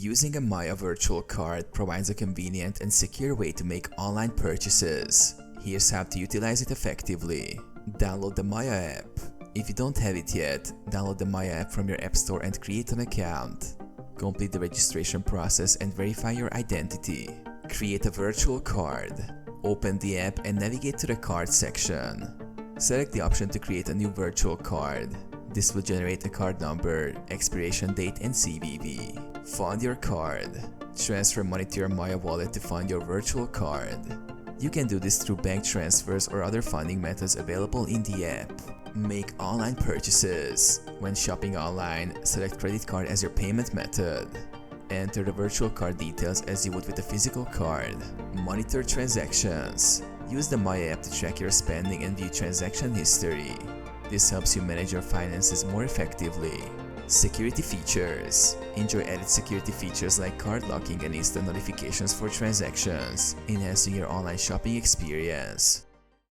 Using a Maya virtual card provides a convenient and secure way to make online purchases. Here's how to utilize it effectively. Download the Maya app. If you don't have it yet, download the Maya app from your App Store and create an account. Complete the registration process and verify your identity. Create a virtual card. Open the app and navigate to the card section. Select the option to create a new virtual card. This will generate a card number, expiration date and CVV. Fund your card. Transfer money to your Maya wallet to fund your virtual card. You can do this through bank transfers or other funding methods available in the app. Make online purchases. When shopping online, select credit card as your payment method. Enter the virtual card details as you would with a physical card. Monitor transactions. Use the Maya app to track your spending and view transaction history. This helps you manage your finances more effectively. Security features. Enjoy added security features like card locking and instant notifications for transactions, enhancing your online shopping experience.